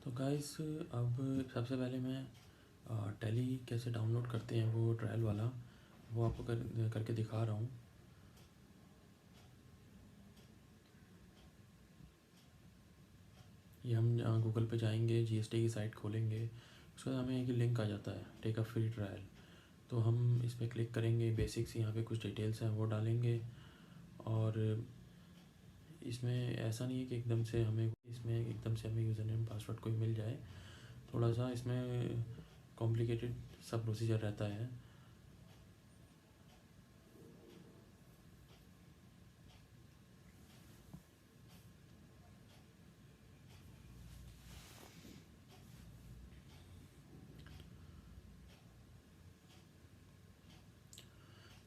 तो गाइस, अब सबसे पहले मैं टैली कैसे डाउनलोड करते हैं वो ट्रायल वाला वो आपको करके दिखा रहा हूँ। ये हम गूगल पे जाएंगे, जीएसटी की साइट खोलेंगे, उसके बाद हमें एक लिंक आ जाता है, टेक अ फ्री ट्रायल। तो हम इस पर क्लिक करेंगे, बेसिक्स यहाँ पे कुछ डिटेल्स हैं वो डालेंगे। और इसमें ऐसा नहीं है कि एकदम से हमें यूज़र नेम पासवर्ड कोई मिल जाए। थोड़ा सा इसमें कॉम्प्लिकेटेड सा प्रोसीजर रहता है।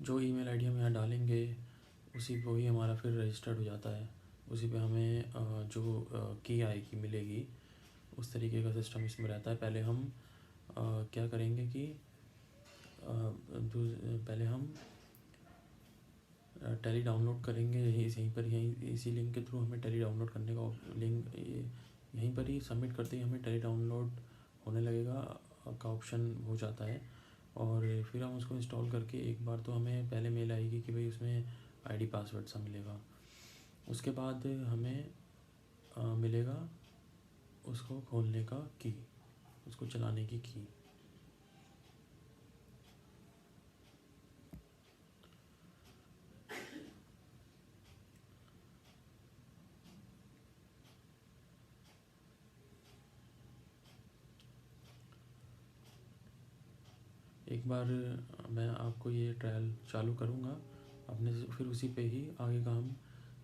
जो ईमेल आईडी हम यहाँ डालेंगे उसी पे ही हमारा फिर रजिस्टर्ड हो जाता है। उसी पे हमें जो की आएगी मिलेगी, उस तरीके का सिस्टम इसमें रहता है। पहले हम क्या करेंगे कि पहले हम टैली डाउनलोड करेंगे। यहीं इसी लिंक के थ्रू हमें टैली डाउनलोड करने का लिंक यहीं पर ही सबमिट करते ही हमें टैली डाउनलोड होने लगेगा का ऑप्शन हो जाता है। और फिर हम उसको इंस्टॉल करके एक बार तो हमें पहले मेल आएगी कि भाई उसमें आईडी पासवर्ड सा मिलेगा। उसके बाद हमें मिलेगा उसको खोलने का की, उसको चलाने की की। एक बार मैं आपको ये ट्रायल चालू करूँगा अपने से, फिर उसी पे ही आगे का हम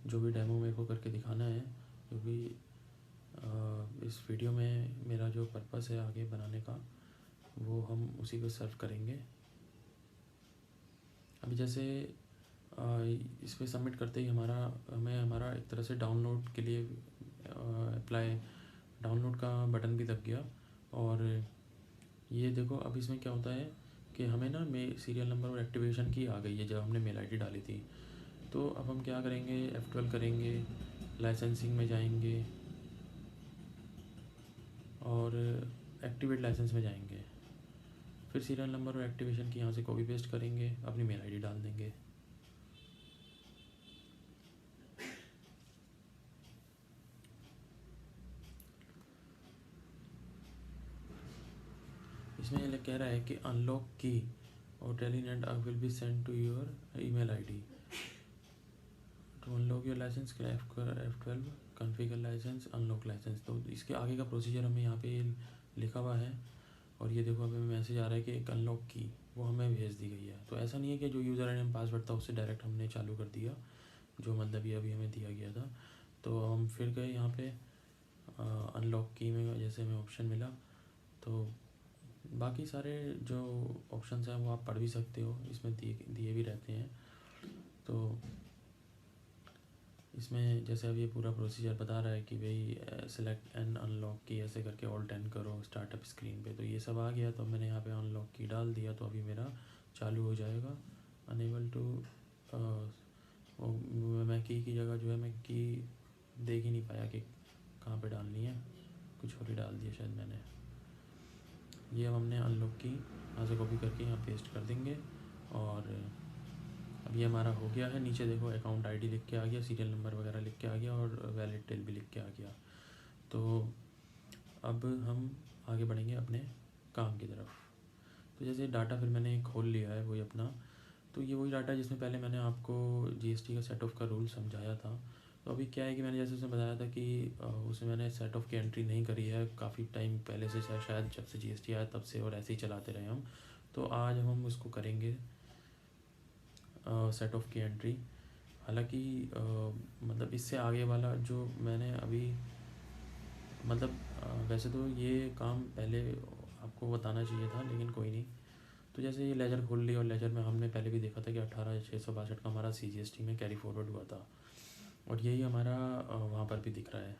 जो भी डेमो मेरे को करके दिखाना है, क्योंकि इस वीडियो में मेरा जो पर्पस है आगे बनाने का वो हम उसी को सर्व करेंगे। अभी जैसे इस पर सबमिट करते ही हमारा एक तरह से डाउनलोड के लिए अप्लाई डाउनलोड का बटन भी दब गया। और ये देखो अब इसमें क्या होता है कि हमें ना सीरियल नंबर और एक्टिवेशन की आ गई है जब हमने मेल आईडी डाली थी। तो अब हम क्या करेंगे, F12 करेंगे, लाइसेंसिंग में जाएंगे और एक्टिवेट लाइसेंस में जाएंगे। फिर सीरियल नंबर और एक्टिवेशन की यहाँ से कॉपी पेस्ट करेंगे, अपनी मेल आईडी डाल देंगे। इसमें ये कह रहा है कि अनलॉक की और Telnet will be send to your email ID to unlock your license. F12 configure license, unlock license. तो इसके आगे का प्रोसीजर हमें यहाँ पे लिखा हुआ है। और ये देखो हमें मैसेज आ रहा है कि एक अनलॉक की वो हमें भेज दी गई है। तो ऐसा नहीं है कि जो यूज़र नेम पासवर्ड था उससे डायरेक्ट हमने चालू कर दिया, जो मतलब ये अभी हमें दिया गया था। तो हम फिर गए यहाँ पे अनलॉक की में, जैसे हमें ऑप्शन मिला तो बाकी सारे जो ऑप्शंस हैं वो आप पढ़ भी सकते हो, इसमें दिए भी रहते हैं। तो इसमें जैसे अब ये पूरा प्रोसीजर बता रहा है कि भाई सेलेक्ट एंड अनलॉक की ऐसे करके ऑल 10 करो स्टार्टअप स्क्रीन पे। तो ये सब आ गया, तो मैंने यहाँ पे अनलॉक की डाल दिया, तो अभी मेरा चालू हो जाएगा। अनेबल टू मैं की जगह जो है मैं की देख ही नहीं पाया कि कहाँ पे डालनी है, कुछ और ही डाल दिया शायद मैंने। ये अब हमने अनलॉक की यहाँ से कॉपी करके यहाँ पेस्ट कर देंगे। और अब ये हमारा हो गया है। नीचे देखो अकाउंट आईडी लिख के आ गया, सीरियल नंबर वगैरह लिख के आ गया और वैलिड टेल भी लिख के आ गया। तो अब हम आगे बढ़ेंगे अपने काम की तरफ। तो जैसे डाटा फिर मैंने खोल लिया है वही अपना, तो ये वही डाटा जिसमें पहले मैंने आपको जीएसटी का सेट ऑफ का रूल समझाया था। तो अभी क्या है कि मैंने जैसे उसमें बताया था कि उसमें मैंने सेट ऑफ की एंट्री नहीं करी है काफ़ी टाइम पहले से, शायद जब से जीएसटी आया तब से, और ऐसे ही चलाते रहे हम। तो आज हम उसको करेंगे सेट ऑफ की एंट्री। हालांकि मतलब इससे आगे वाला जो मैंने अभी मतलब वैसे तो ये काम पहले आपको बताना चाहिए था, लेकिन कोई नहीं। तो जैसे ये लेजर खोल लिया, और लेजर में हमने पहले भी देखा था कि 18,662 का हमारा CGST में कैरी फॉरवर्ड हुआ था, और यही हमारा वहाँ पर भी दिख रहा है।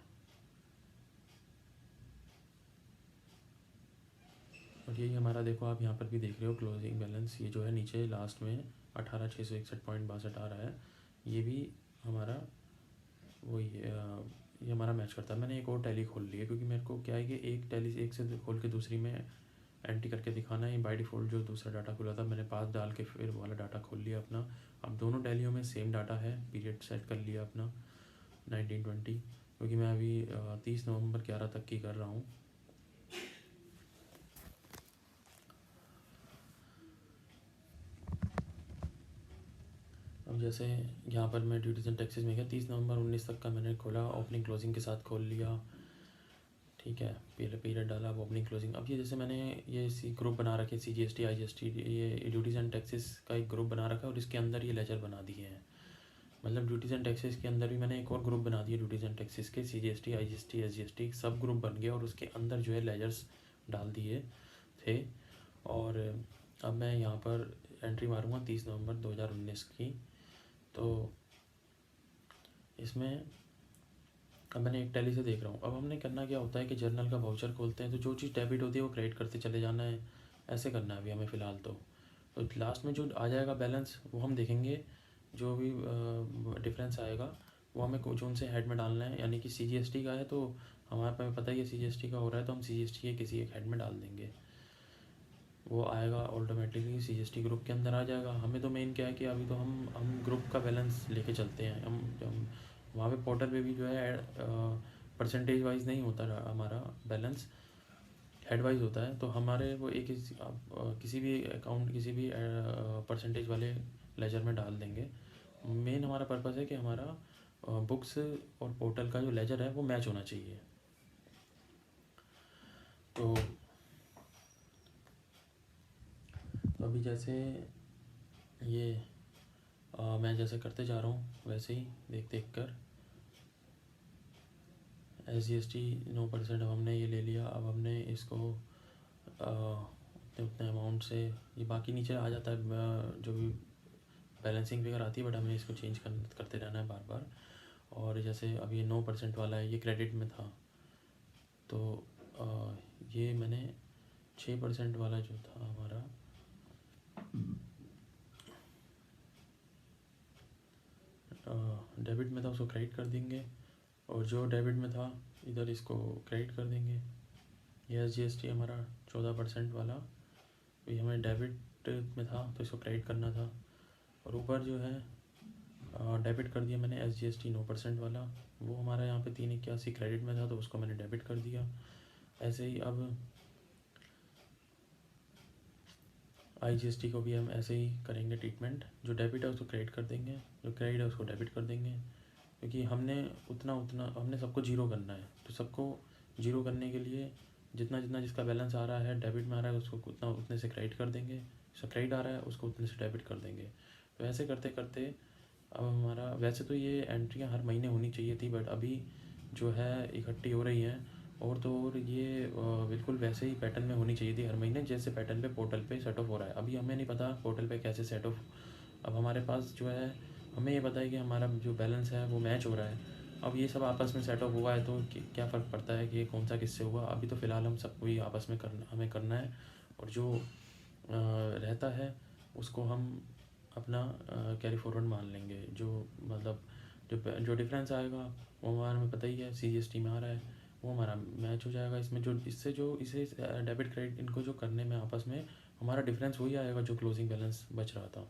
और यही हमारा देखो आप यहाँ पर भी देख रहे हो क्लोजिंग बैलेंस, ये जो है नीचे लास्ट में 18,661.62 आ रहा है। ये भी हमारा वही ये हमारा मैच करता है। मैंने एक और टैली खोल ली है क्योंकि मेरे को क्या है कि एक टैली एक से खोल के दूसरी में एंट्री करके दिखाना है। बाय डिफ़ॉल्ट जो दूसरा डाटा खुला था मैंने पास डाल के फिर वाला डाटा खोल लिया अपना। अब दोनों टैलियों में सेम डाटा है, पीरियड सेट कर लिया अपना 1920, क्योंकि मैं अभी 30 नवंबर 11 तक की कर रहा हूँ। अब जैसे यहाँ पर मैं ड्यूटीज एंड टैक्सेस में गया, 30 नवंबर 19 तक का मैंने खोला, ओपनिंग क्लोजिंग के साथ खोल लिया, ठीक है। पहले पीरियड डाला, अब ओपनिंग क्लोजिंग। अब ये जैसे मैंने ये ग्रुप बना रखे CGST IGST, ये ड्यूटीज़ एंड टैक्सेस का एक ग्रुप बना रखा है और इसके अंदर ये लेजर बना दिए हैं। मतलब ड्यूटीज़ एंड टैक्सेस के अंदर भी मैंने एक और ग्रुप बना दिया ड्यूटीज़ एंड टैक्सेस के, CGST IGST SGST सब ग्रुप बन गया और उसके अंदर जो है लेजर्स डाल दिए थे। और अब मैं यहाँ पर एंट्री मारूँगा 30 नवंबर 2019 की। तो इसमें अब मैंने एक टैली से देख रहा हूँ। अब हमने करना क्या होता है कि जर्नल का वाउचर खोलते हैं, तो जो चीज़ डेबिट होती है वो क्रेडिट करते चले जाना है, ऐसे करना है अभी हमें फ़िलहाल। तो लास्ट में जो आ जाएगा बैलेंस वो हम देखेंगे, जो भी डिफरेंस आएगा वो हमें जोन से हेड में डालना है। यानी कि CGST का है तो हमारे पास पता ही है CGST का हो रहा है, तो हम CGST के किसी एक हेड में डाल देंगे, वो आएगा ऑटोमेटिकली CGST ग्रुप के अंदर आ जाएगा। हमें तो मेन क्या है कि अभी तो हम ग्रुप का बैलेंस लेके चलते हैं। हम वहाँ पे पोर्टल पे भी जो है परसेंटेज वाइज नहीं होता हमारा बैलेंस, हेड वाइज होता है। तो हमारे वो एक किसी भी अकाउंट किसी भी परसेंटेज वाले लेजर में डाल देंगे। मेन हमारा पर्पस है कि हमारा बुक्स और पोर्टल का जो लेजर है वो मैच होना चाहिए। तो अभी जैसे ये मैं जैसे करते जा रहा हूँ वैसे ही देख देख कर SGST 9%। अब हमने ये ले लिया। अब हमने इसको उतने अमाउंट से ये बाकी नीचे आ जाता है, जो भी बैलेंसिंग फिगर आती है, बट हमें इसको चेंज करते रहना है बार बार। और जैसे अब ये 9% वाला है, ये क्रेडिट में था, तो ये मैंने 6% वाला जो था हमारा डेबिट में था उसको क्रेडिट कर देंगे, और जो डेबिट में था इधर इसको क्रेडिट कर देंगे। ये SGST हमारा 14% वाला, ये हमें डेबिट में था तो इसको क्रेडिट करना था। और ऊपर जो है डेबिट कर दिया मैंने SGST 9% वाला, वो हमारा यहाँ पे 381 क्रेडिट में था तो उसको मैंने डेबिट कर दिया। ऐसे ही अब IGST को भी हम ऐसे ही करेंगे ट्रीटमेंट, जो डेबिट है उसको क्रेडिट कर देंगे, जो क्रेडिट है उसको डेबिट कर देंगे, क्योंकि हमने हमने सबको जीरो करना है। तो सबको जीरो करने के लिए जितना जितना जिसका बैलेंस आ रहा है डेबिट में आ रहा है उसको उतने से क्रेडिट कर देंगे, जिसका क्रेडिट आ रहा है उसको उतने से डेबिट कर देंगे। तो ऐसे करते करते अब हमारा, वैसे तो ये एंट्रियाँ हर महीने होनी चाहिए थी, बट अभी जो है इकट्ठी हो रही हैं। और तो और ये बिल्कुल वैसे ही पैटर्न में होनी चाहिए थी हर महीने, जैसे पैटर्न पे पोर्टल पे सेट ऑफ हो रहा है। अभी हमें नहीं पता पोर्टल पे कैसे सेट ऑफ, अब हमारे पास जो है हमें ये पता है कि हमारा जो बैलेंस है वो मैच हो रहा है। अब ये सब आपस में सेट ऑफ हुआ है तो क्या फ़र्क पड़ता है कि कौन सा किससे हुआ। अभी तो फ़िलहाल हम सबको ही आपस में हमें करना है, और जो रहता है उसको हम अपना कैरी फॉरवर्ड मान लेंगे। जो मतलब जो डिफरेंस आएगा वो हमारे में पता ही है CGST में आ रहा है, वो हमारा मैच हो जाएगा इसमें। जो इसे डेबिट क्रेडिट इनको जो करने में आपस में हमारा डिफरेंस वही आएगा जो क्लोजिंग बैलेंस बच रहा था।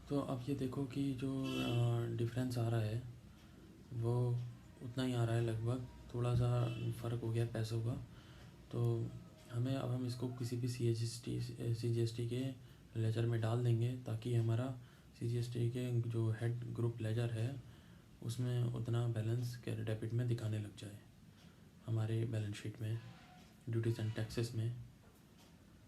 तो अब ये देखो कि जो डिफरेंस आ रहा है वो उतना ही आ रहा है लगभग, थोड़ा सा फ़र्क हो गया पैसों का। तो हमें अब हम इसको किसी भी CGST के लेजर में डाल देंगे ताकि हमारा CGST के जो हेड ग्रुप लेजर है उसमें उतना बैलेंस डेबिट में दिखाने लग जाए हमारे बैलेंस शीट में, ड्यूटीज़ एंड टैक्सेस में।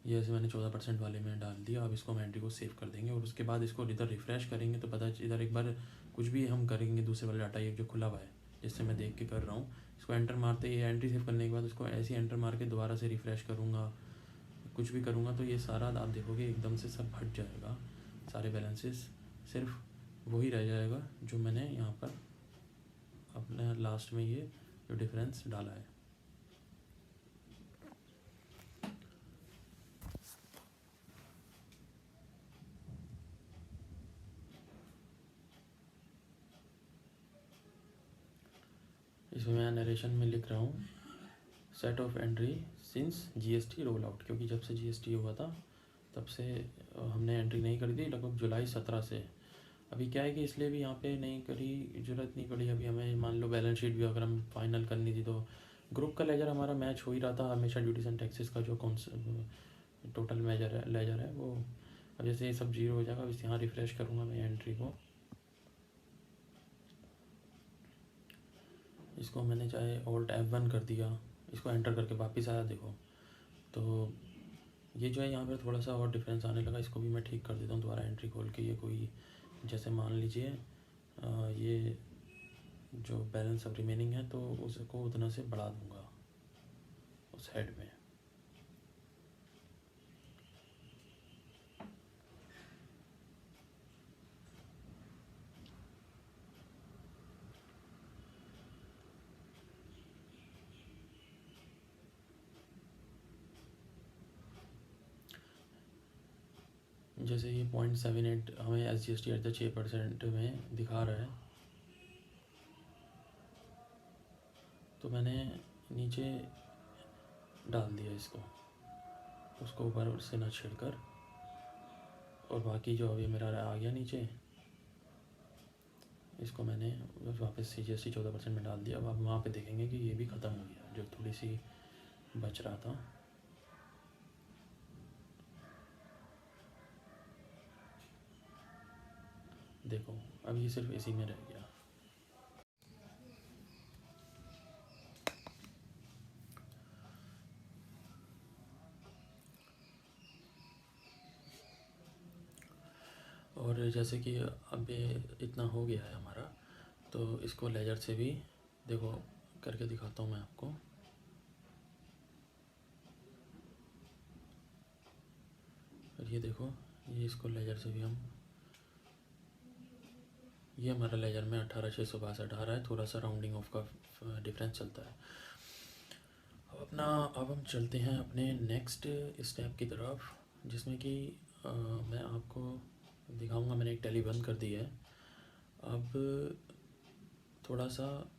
ये ऐसे मैंने 14% वाले में डाल दिया। अब इसको हम एंट्री को सेव कर देंगे और उसके बाद इसको इधर रिफ़्रेश करेंगे तो पता इधर एक बार कुछ भी हम करेंगे दूसरे वाले डाटा, ये जो खुला हुआ है जिससे मैं देख के कर रहा हूँ, इसको एंटर मारते ही एंट्री सेव करने के बाद उसको ऐसे ही एंटर मार के दोबारा से रिफ़्रेश करूँगा, कुछ भी करूँगा तो ये सारा आप देखोगे एकदम से सब हट जाएगा, सारे बैलेंसेस, सिर्फ वही रह जाएगा जो मैंने यहाँ पर अपने लास्ट में ये जो डिफरेंस डाला है। इसमें मैं नरेशन में लिख रहा हूँ set of entry since GST roll out, क्योंकि जब से GST हुआ था तब से हमने एंट्री नहीं करी थी, लगभग जुलाई 17 से। अभी क्या है कि इसलिए भी यहाँ पे नहीं करी, ज़रूरत नहीं पड़ी अभी हमें। मान लो बैलेंस शीट भी अगर हम फाइनल करनी थी तो ग्रुप का लेजर हमारा मैच हो ही रहा था हमेशा, ड्यूटीज़ एंड टैक्सेस का जो टोटल लेजर है वो। अब जैसे ये सब जीरो हो जाएगा, अब यहाँ रिफ़्रेश करूँगा मैं एंट्री को, इसको मैंने चाहे Alt F1 कर दिया, इसको एंटर करके वापस आया देखो, तो ये जो है यहाँ पर थोड़ा सा और डिफरेंस आने लगा। इसको भी मैं ठीक कर देता हूँ दोबारा एंट्री खोल के। ये कोई जैसे मान लीजिए ये जो बैलेंस अब रिमेनिंग है तो उसको उतना से बढ़ा दूँगा उस हेड में। जैसे ये 0.78 हमें SGST एट द 6% में दिखा रहा है, तो मैंने नीचे डाल दिया इसको, उसको ऊपर से ना छिड़कर, और बाकी जो अभी मेरा आ गया नीचे, इसको मैंने वापस CGST 14% में डाल दिया। अब आप वहाँ पे देखेंगे कि ये भी ख़त्म हो गया जो थोड़ी सी बच रहा था। देखो अब ये सिर्फ इसी में रह गया। और जैसे कि अब ये इतना हो गया है हमारा, तो इसको लेजर से भी देखो करके दिखाता हूँ मैं आपको। और ये देखो, ये इसको लेजर से भी हम, ये हमारा लेजर में 18,662 आ रहा है, थोड़ा सा राउंडिंग ऑफ का डिफरेंस चलता है। अब हम चलते हैं अपने नेक्स्ट स्टेप की तरफ, जिसमें कि मैं आपको दिखाऊंगा। मैंने एक टैली बंद कर दी है। अब थोड़ा सा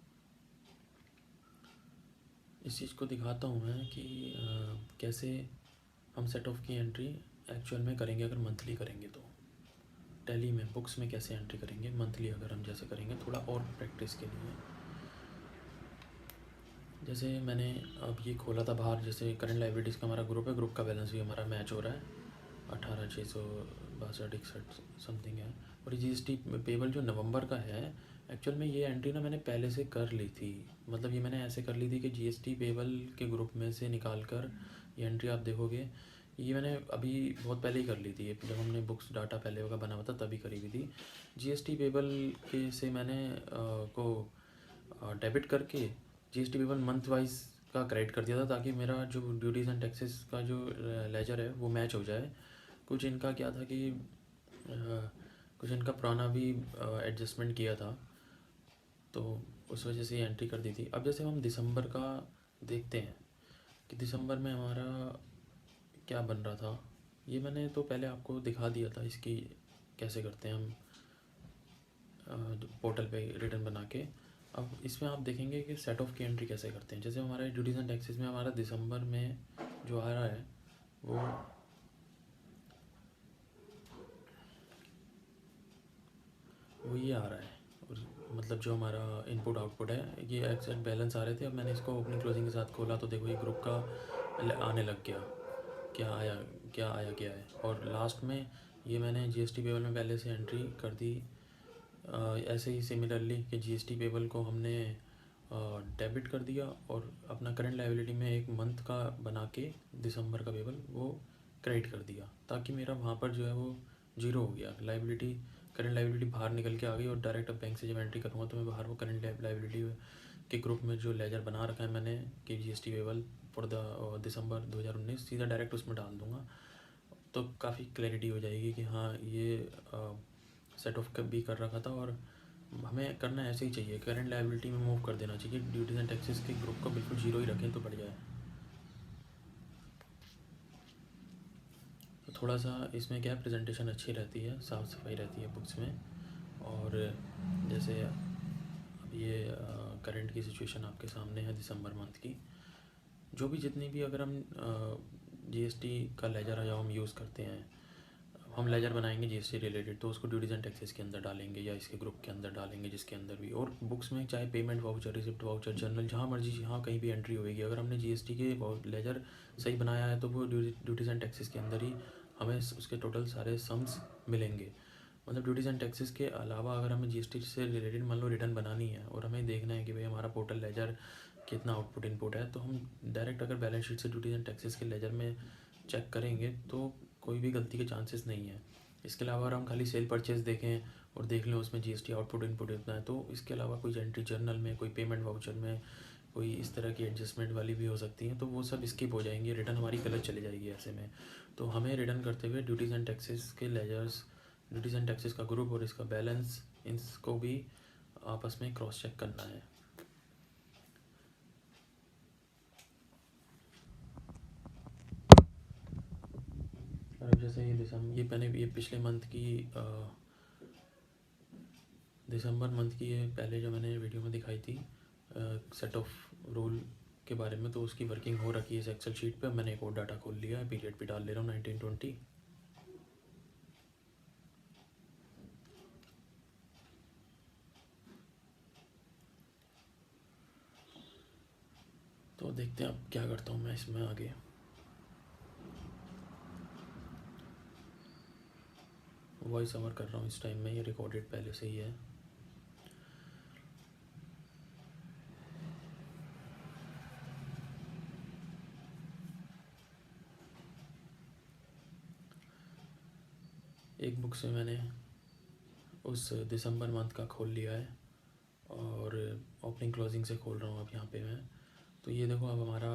इस चीज़ को दिखाता हूँ मैं कि कैसे हम सेट ऑफ की एंट्री एक्चुअल में करेंगे। अगर मंथली करेंगे तो टैली में बुक्स में कैसे एंट्री करेंगे, मंथली अगर हम जैसे करेंगे, थोड़ा और प्रैक्टिस के लिए। जैसे मैंने अब ये खोला था बाहर, जैसे करंट लाइबिलिटीज़ का हमारा ग्रुप है, ग्रुप का बैलेंस भी हमारा मैच हो रहा है, 18,662 समथिंग है। और GST पेबल जो नवंबर का है, एक्चुअल में ये एंट्री ना मैंने पहले से कर ली थी। मतलब ये मैंने ऐसे कर ली थी कि GST पेबल के ग्रुप में से निकाल कर ये एंट्री आप देखोगे, ये मैंने अभी बहुत पहले ही कर ली थी, जब हमने बुक्स डाटा पहले होगा बना हुआ था तभी करी हुई थी। GST पेबल के से मैंने को डेबिट करके GST पेबल मंथ वाइज का क्रेडिट कर दिया था, ताकि मेरा जो ड्यूटीज़ एंड टैक्सेस का जो लेजर है वो मैच हो जाए। कुछ इनका क्या था कि कुछ इनका पुराना भी एडजस्टमेंट किया था, तो उस वजह से एंट्री कर दी थी। अब जैसे हम दिसंबर का देखते हैं कि दिसंबर में हमारा क्या बन रहा था, ये मैंने तो पहले आपको दिखा दिया था इसकी कैसे करते हैं हम पोर्टल पे रिटर्न बना के। अब इसमें आप देखेंगे कि सेट ऑफ की एंट्री कैसे करते हैं। जैसे हमारे ड्यूटीज़ एंड टैक्सेस में हमारा दिसंबर में जो आ रहा है वो वो ये आ रहा है। और मतलब जो हमारा इनपुट आउटपुट है ये एग्जैक्ट बैलेंस आ रहे थे। अब मैंने इसको ओपनिंग क्लोजिंग के साथ खोला तो देखो ये ग्रुप का आने लग गया, क्या आया क्या है। और लास्ट में ये मैंने जीएसटी पेबल में पहले से एंट्री कर दी। ऐसे ही सिमिलरली कि जीएसटी पेबल को हमने डेबिट कर दिया और अपना करंट लायबिलिटी में एक मंथ का बना के दिसंबर का पेबल वो क्रेडिट कर दिया, ताकि मेरा वहाँ पर जो है वो जीरो हो गया। लायबिलिटी, करंट लायबिलिटी बाहर निकल के आ गई और डायरेक्ट अब बैंक से जब एंट्री करूँगा तो मैं बाहर वो करंट लायबिलिटी के ग्रुप में जो लेजर बना रखा है मैंने कि जीएसटी पेबल फॉर द दिसंबर 2019 सीधा डायरेक्ट उसमें डाल दूँगा। तो काफ़ी क्लैरिटी हो जाएगी कि हाँ ये सेट ऑफ भी कर रखा था और हमें करना ऐसे ही चाहिए। करंट लायबिलिटी में मूव कर देना चाहिए, ड्यूटीज एंड टैक्सेस के ग्रुप को बिल्कुल जीरो ही रखें तो बढ़ जाए। तो थोड़ा सा इसमें क्या है, प्रेजेंटेशन अच्छी रहती है, साफ़ सफाई रहती है बुक्स में। और जैसे अब ये करंट की सिचुएशन आपके सामने है दिसंबर मंथ की। जो भी जितनी भी अगर हम जीएसटी का लेजर जो हम यूज़ करते हैं, हम लेजर बनाएंगे जीएसटी रिलेटेड तो उसको ड्यूटीज एंड टैक्सेस के अंदर डालेंगे या इसके ग्रुप के अंदर डालेंगे, जिसके अंदर भी। और बुक्स में चाहे payment voucher, receipt voucher, journal, जहाँ मर्जी जहाँ कहीं भी एंट्री होगी, अगर हमने जीएसटी के लेजर सही बनाया है तो वो ड्यूटीज एंड टैक्सेस के अंदर ही हमें उसके टोटल सारे सम्स मिलेंगे। मतलब ड्यूटीज एंड टैक्सेस के अलावा अगर हमें जीएसटी से रिलेटेड मान लो रिटर्न बनानी है और हमें देखना है कि भाई हमारा पोर्टल लेजर कितना आउटपुट इनपुट है, तो हम डायरेक्ट अगर बैलेंस शीट से ड्यूटीज एंड टैक्सेस के लेजर में चेक करेंगे तो कोई भी गलती के चांसेस नहीं है। इसके अलावा अगर हम खाली सेल परचेज देखें और देख लें उसमें जीएसटी आउटपुट इनपुट इतना है, तो इसके अलावा कोई एंट्री जर्नल में, कोई पेमेंट वाउचर में कोई इस तरह की एडजस्टमेंट वाली भी हो सकती हैं, तो वो सब स्किप हो जाएंगी, रिटर्न हमारी गलत चली जाएगी ऐसे में। तो हमें रिटर्न करते हुए ड्यूटीज़ एंड टैक्सेस के लेजर्स, ड्यूटीज़ एंड टैक्सेस का ग्रुप और इसका बैलेंस, इनको भी आपस में क्रॉस चेक करना है। और अब जैसे ये मैंने ये पिछले मंथ की दिसंबर मंथ की ये पहले जो मैंने वीडियो में दिखाई थी सेट ऑफ रूल के बारे में, तो उसकी वर्किंग हो रखी है इस एक्सेल शीट पे। मैंने एक और डाटा खोल लिया है, पीरियड भी डाल ले रहा हूँ 1920। तो देखते हैं अब क्या करता हूँ मैं इसमें आगे। वॉइस ओवर कर रहा हूँ इस टाइम में, ये रिकॉर्डेड पहले से ही है। एक बुक से मैंने उस दिसंबर मंथ का खोल लिया है और ओपनिंग क्लोजिंग से खोल रहा हूँ अब यहाँ पे मैं। तो ये देखो अब हमारा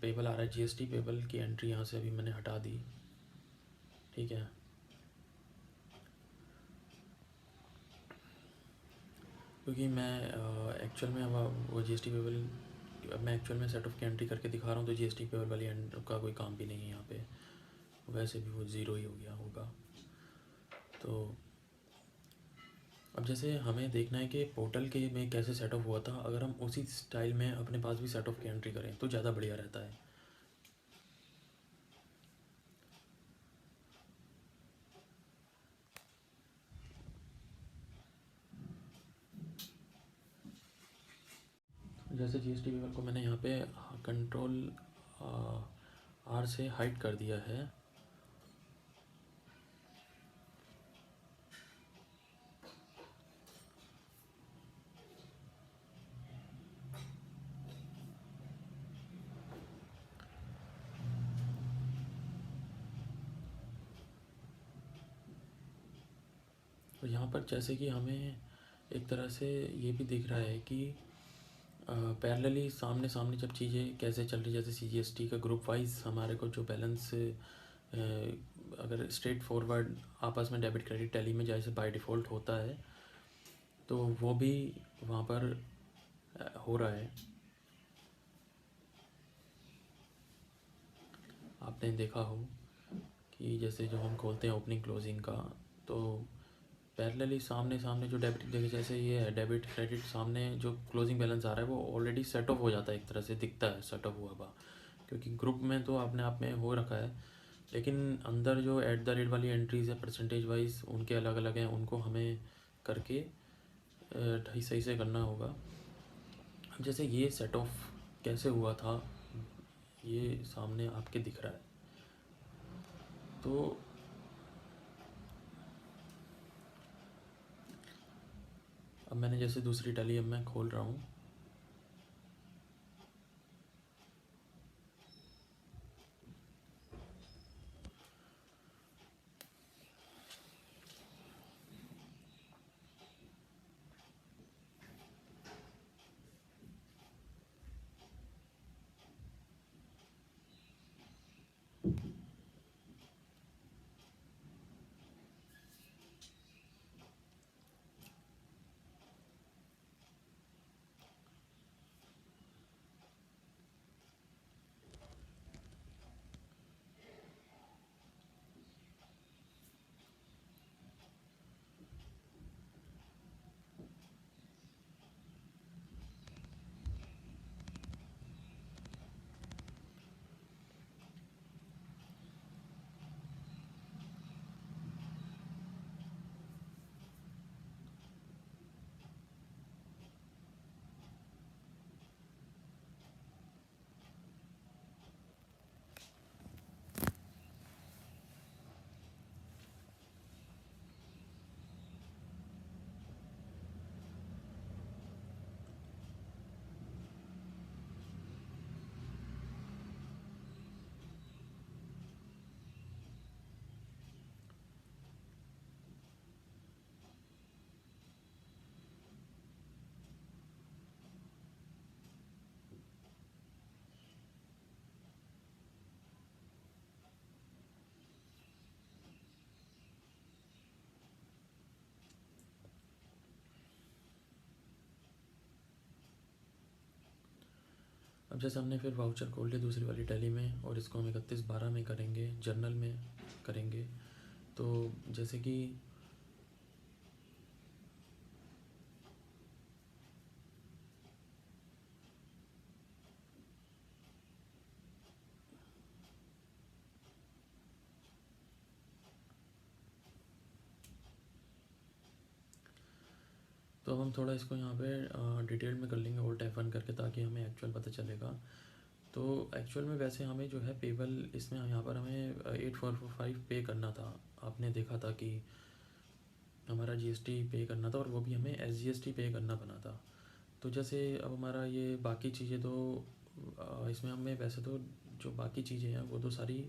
पेबल आ रहा है, जीएसटी पेबल की एंट्री यहाँ से अभी मैंने हटा दी, ठीक है। क्योंकि मैं एक्चुअल में अब वो जीएसटी पेबल मैं एक्चुअल में सेट ऑफ की एंट्री करके दिखा रहा हूँ, तो जीएसटी पेबल वाली एंड का कोई काम भी नहीं है यहाँ पे, वैसे भी वो ज़ीरो ही हो गया होगा। तो अब जैसे हमें देखना है कि पोर्टल के में कैसे सेट ऑफ हुआ था, अगर हम उसी स्टाइल में अपने पास भी सेट ऑफ की एंट्री करें तो ज़्यादा बढ़िया रहता है। जैसे जीएसटी पेबल को मैंने यहाँ पे कंट्रोल आर से हाइड कर दिया है। और यहाँ पर जैसे कि हमें एक तरह से ये भी दिख रहा है कि पैरेलली सामने सामने जब चीज़ें कैसे चल रही, जैसे सीजीएसटी का ग्रुप वाइज हमारे को जो बैलेंस अगर स्ट्रेट फॉरवर्ड आपस में डेबिट क्रेडिट टैली में जैसे बाय डिफ़ॉल्ट होता है, तो वो भी वहाँ पर हो रहा है। आपने देखा हो कि जैसे जो हम खोलते हैं ओपनिंग क्लोजिंग का, तो पैरेलली सामने सामने जो डेबिट, देखिए जैसे ये है डेबिट क्रेडिट, सामने जो क्लोजिंग बैलेंस आ रहा है वो ऑलरेडी सेट ऑफ हो जाता है, एक तरह से दिखता है सेट ऑफ हुआ हुआ, क्योंकि ग्रुप में तो अपने आप में हो रखा है। लेकिन अंदर जो एट द रेट वाली एंट्रीज़ है परसेंटेज वाइज उनके अलग अलग हैं, उनको हमें करके सही से करना होगा। अब जैसे ये सेट ऑफ कैसे हुआ था ये सामने आपके दिख रहा है। तो अब मैंने जैसे दूसरी टैली अब मैं खोल रहा हूँ। अब जैसे हमने फिर वाउचर खोल लिया दूसरी वाली टैली में, और इसको हम 31/12 में करेंगे, जर्नल में करेंगे। तो जैसे कि तो हम थोड़ा इसको यहाँ पे डिटेल में कर लेंगे Alt F1 करके, ताकि हमें एक्चुअल पता चलेगा। तो एक्चुअल में वैसे हमें जो है पेबल इसमें यहाँ पर हमें 8445 पे करना था। आपने देखा था कि हमारा GST पे करना था, और वो भी हमें SGST पे करना बना था। तो जैसे अब हमारा ये बाकी चीज़ें तो इसमें हमें वैसे तो जो बाकी चीज़ें हैं वो तो सारी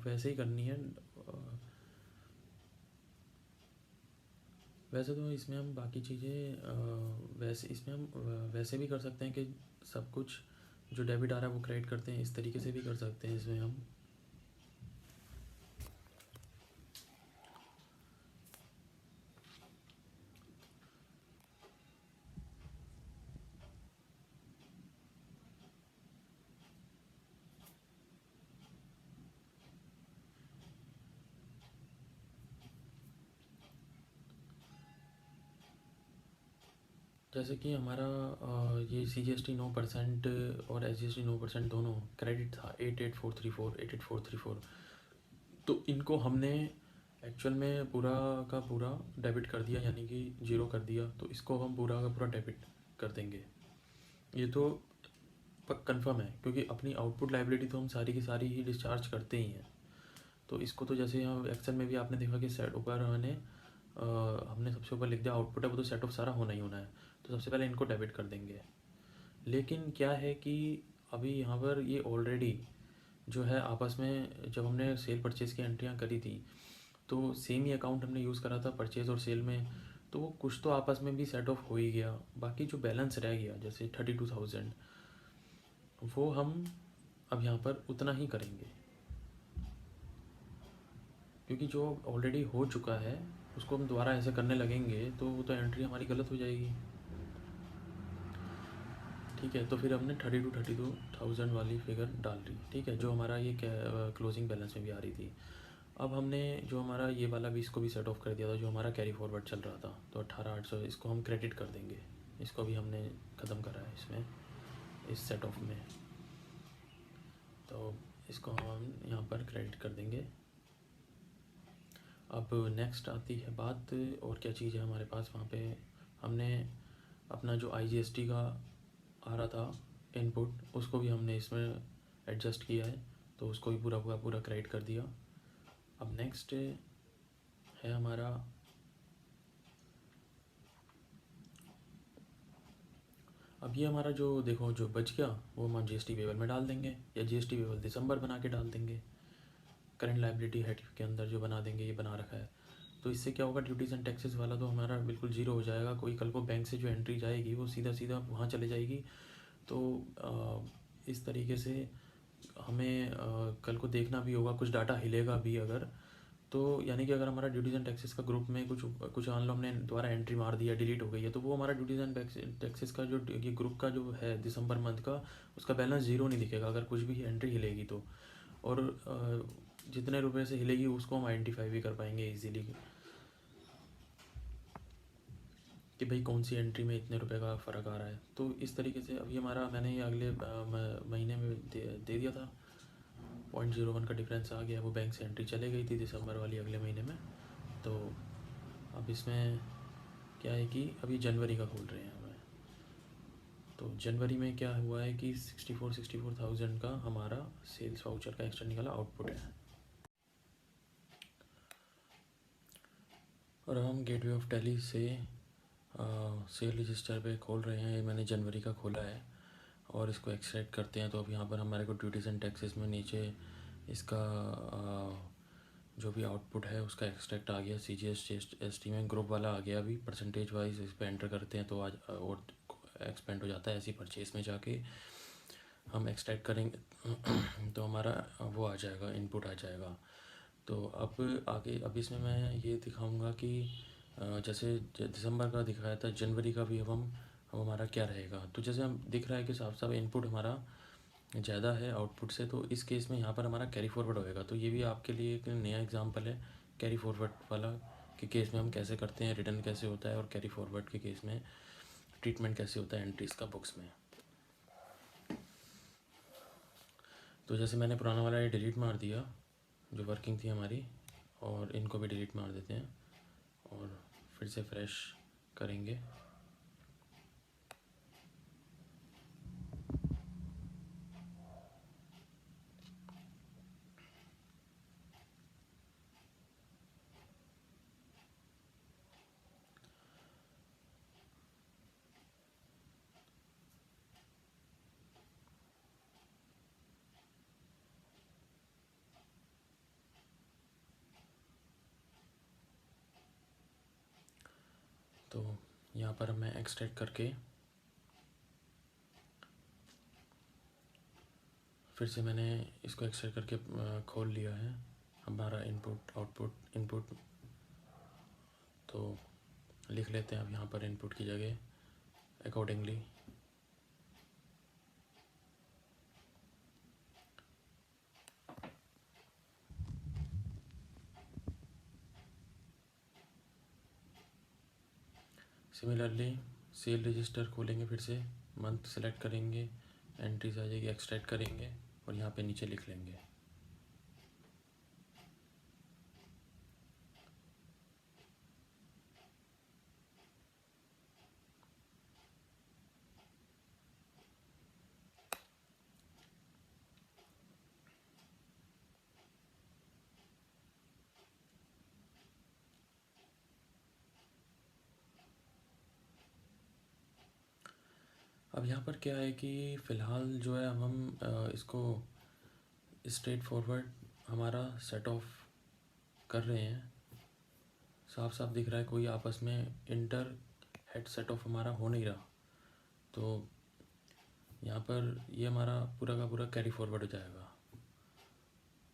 वैसे ही करनी है। वैसे तो इसमें हम बाकी चीज़ें वैसे इसमें हम वैसे भी कर सकते हैं कि सब कुछ जो डेबिट आ रहा है वो क्रेडिट करते हैं, इस तरीके से भी कर सकते हैं इसमें हम। जैसे कि हमारा ये CGST 9% और SGST 9% दोनों क्रेडिट था 88,434 तो इनको हमने एक्चुअल में पूरा का पूरा डेबिट कर दिया, यानी कि ज़ीरो कर दिया। तो इसको हम पूरा का पूरा डेबिट कर देंगे। ये तो कंफर्म है, क्योंकि अपनी आउटपुट लाइबिलिटी तो हम सारी की सारी ही डिस्चार्ज करते ही हैं। तो इसको तो जैसे हम एक्सेल में भी आपने देखा कि सेट ऊपर हमने सबसे ऊपर लिख दिया आउटपुट है, वो तो सेट ऑफ सारा होना ही होना है। तो सबसे पहले इनको डेबिट कर देंगे। लेकिन क्या है कि अभी यहाँ पर ये ऑलरेडी जो है आपस में जब हमने सेल परचेज़ की एंट्रियाँ करी थी तो सेम ही अकाउंट हमने यूज़ करा था परचेज़ और सेल में। तो वो कुछ तो आपस में भी सेट ऑफ हो ही गया। बाकी जो बैलेंस रह गया जैसे 32,000 वो हम अब यहाँ पर उतना ही करेंगे, क्योंकि जो ऑलरेडी हो चुका है उसको हम दोबारा ऐसे करने लगेंगे तो वो तो एंट्री हमारी गलत हो जाएगी। ठीक है, तो फिर हमने 32,000 वाली फिगर डाल दी। ठीक है, जो हमारा ये क्लोजिंग बैलेंस में भी आ रही थी। अब हमने जो हमारा ये वाला भी इसको भी सेट ऑफ कर दिया था, जो हमारा कैरी फॉरवर्ड चल रहा था। तो 18,800 इसको हम क्रेडिट कर देंगे। इसको भी हमने ख़त्म करा है इसमें, इस सेट ऑफ में। तो इसको हम यहाँ पर क्रेडिट कर देंगे। अब नेक्स्ट आती है बात, और क्या चीज़ है हमारे पास वहाँ पे। हमने अपना जो IGST का आ रहा था इनपुट, उसको भी हमने इसमें एडजस्ट किया है, तो उसको भी पूरा पूरा पूरा क्रेडिट कर दिया। अब नेक्स्ट है हमारा अब ये हमारा जो देखो जो बच गया वो हम GST पेबल में डाल देंगे, या GST पेबल दिसंबर बना के डाल देंगे, करंट लाइबिलिटी हेड के अंदर जो बना देंगे, ये बना रखा है। तो इससे क्या होगा, ड्यूटीज़ एंड टैक्सेस वाला तो हमारा बिल्कुल ज़ीरो हो जाएगा। कोई कल को बैंक से जो एंट्री जाएगी वो सीधा सीधा वहाँ चले जाएगी। तो इस तरीके से हमें कल को देखना भी होगा, कुछ डाटा हिलेगा भी अगर, तो यानी कि अगर हमारा ड्यूटीज़ एंड टैक्सेस का ग्रुप में कुछ मान लो हमने दोबारा एंट्री मार दिया, डिलीट हो गई है, तो वो हमारा ड्यूटीज़ एंड टैक्सेस का जो ये ग्रुप का जो है दिसंबर मंथ का, उसका बैलेंस ज़ीरो नहीं दिखेगा अगर कुछ भी एंट्री हिलेगी तो। और जितने रुपए से हिलेगी उसको हम आइडेंटिफाई भी कर पाएंगे इजीली कि भाई कौन सी एंट्री में इतने रुपए का फ़र्क आ रहा है। तो इस तरीके से अभी हमारा मैंने ये अगले महीने में दे दिया था, 0.01 का डिफरेंस आ गया, वो बैंक से एंट्री चले गई थी दिसंबर वाली अगले महीने में। तो अब इसमें क्या है कि अभी जनवरी का खोल रहे हैं हमें, तो जनवरी में क्या हुआ है कि 64,000 का हमारा सेल्स वाउचर का एक्स्ट्रा निकला आउटपुट है। और हम गेटवे ऑफ टैली से सेल रजिस्टर पे खोल रहे हैं। ये मैंने जनवरी का खोला है और इसको एक्सट्रैक्ट करते हैं। तो अब यहाँ पर हमारे को ड्यूटीज़ एंड टैक्सेस में नीचे इसका जो भी आउटपुट है उसका एक्सट्रैक्ट आ गया, CGST में ग्रुप वाला आ गया। अभी परसेंटेज वाइज इस पर एंटर करते हैं तो आज और एक्सपेंड हो जाता है। ऐसी परचेज में जाके हम एक्सट्रैक्ट करेंगे तो हमारा वो आ जाएगा, इनपुट आ जाएगा। तो अब आगे अब इसमें मैं ये दिखाऊंगा कि जैसे दिसंबर का दिखाया था, जनवरी का भी अब हमारा क्या रहेगा। तो जैसे हम दिख रहा है कि साफ साफ इनपुट हमारा ज़्यादा है आउटपुट से, तो इस केस में यहाँ पर हमारा कैरी फॉरवर्ड होएगा। तो ये भी आपके लिए एक नया एग्जांपल है कैरी फॉरवर्ड वाला, कि केस में हम कैसे करते हैं, रिटर्न कैसे होता है, और कैरी फॉरवर्ड के केस में ट्रीटमेंट कैसे होता है एंट्रीज़ का बुक्स में। तो जैसे मैंने पुराना वाला ये डिलीट मार दिया जो वर्किंग थी हमारी, और इनको भी डिलीट मार देते हैं और फिर से फ्रेश करेंगे। तो यहाँ पर मैं एक्सट्रैक्ट करके फिर से मैंने इसको एक्सट्रैक्ट करके खोल लिया है हमारा इनपुट आउटपुट इनपुट। तो लिख लेते हैं अब यहाँ पर इनपुट की जगह अकॉर्डिंगली। सिमिलरली सेल रजिस्टर खोलेंगे, फिर से मंथ सेलेक्ट करेंगे, एंट्रीज आ जाएगी, एक्सट्रैक्ट करेंगे और यहाँ पे नीचे लिख लेंगे। अब यहाँ पर क्या है कि फ़िलहाल जो है हम इसको स्ट्रेट फॉरवर्ड हमारा सेट ऑफ कर रहे हैं। साफ साफ दिख रहा है कोई आपस में इंटर हेड सेट ऑफ हमारा हो नहीं रहा। तो यहाँ पर ये हमारा पूरा का पूरा कैरी फॉरवर्ड हो जाएगा।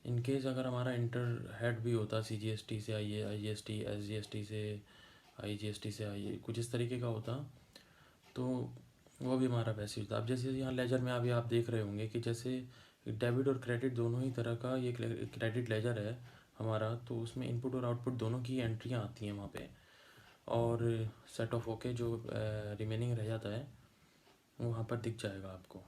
इन केस अगर हमारा इंटर हेड भी होता CGST से IGST, SGST से IGST से कुछ इस तरीके का होता, तो वो भी हमारा वैसे होता। अब जैसे यहाँ लेजर में अभी आप देख रहे होंगे कि जैसे डेबिट और क्रेडिट दोनों ही तरह का ये क्रेडिट लेजर है हमारा, तो उसमें इनपुट और आउटपुट दोनों की एंट्रियाँ आती हैं वहाँ पे, और सेट ऑफ होके जो रिमेनिंग रह जाता है वो वहाँ पर दिख जाएगा आपको।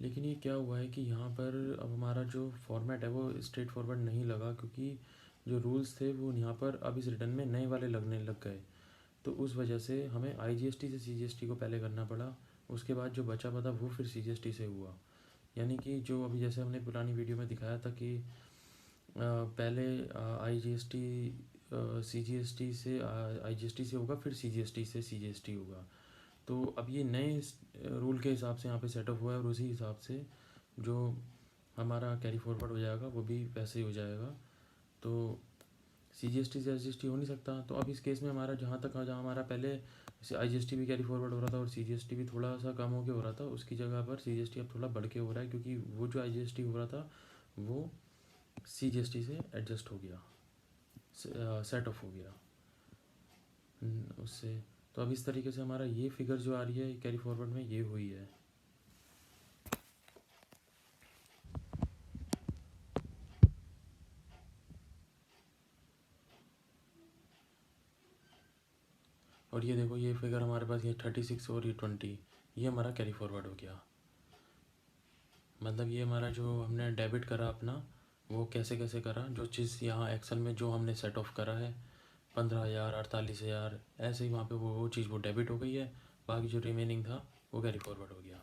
लेकिन ये क्या हुआ है कि यहाँ पर अब हमारा जो फॉर्मेट है वो स्ट्रेट फॉरवर्ड नहीं लगा, क्योंकि जो रूल्स थे वो यहाँ पर अब इस रिटर्न में नए वाले लगने लग गए। तो उस वजह से हमें IGST से CGST को पहले करना पड़ा, उसके बाद जो बचा पता वो फिर CGST से हुआ। यानी कि जो अभी जैसे हमने पुरानी वीडियो में दिखाया था कि पहले IGST CGST से IGST से होगा, फिर CGST से CGST होगा। तो अब ये नए रूल के हिसाब से यहाँ पे सेटअप हुआ है, और उसी हिसाब से जो हमारा कैरी फॉरवर्ड हो जाएगा वो भी वैसे ही हो जाएगा। तो CGST से SGST हो नहीं सकता। तो अब इस केस में हमारा जहाँ हमारा पहले IGST भी कैरी फॉरवर्ड हो रहा था और CGST भी थोड़ा सा कम होके हो रहा था, उसकी जगह पर CGST अब थोड़ा बढ़ के हो रहा है, क्योंकि वो जो IGST हो रहा था वो CGST से एडजस्ट हो गया, सेट ऑफ हो गया उससे। तो अब इस तरीके से हमारा ये फिगर जो आ रही है कैरी फॉरवर्ड में ये हुई है। और ये देखो, ये फिगर हमारे पास ये 36 और ये 20, ये हमारा कैरी फॉरवर्ड हो गया। मतलब ये हमारा जो हमने डेबिट करा अपना, वो कैसे कैसे करा, जो चीज़ यहाँ एक्सेल में जो हमने सेट ऑफ करा है 15,000 48,000, ऐसे ही वहाँ पे वो चीज़ वो डेबिट हो गई है, बाकी जो रिमेनिंग था वो कैरी फॉरवर्ड हो गया।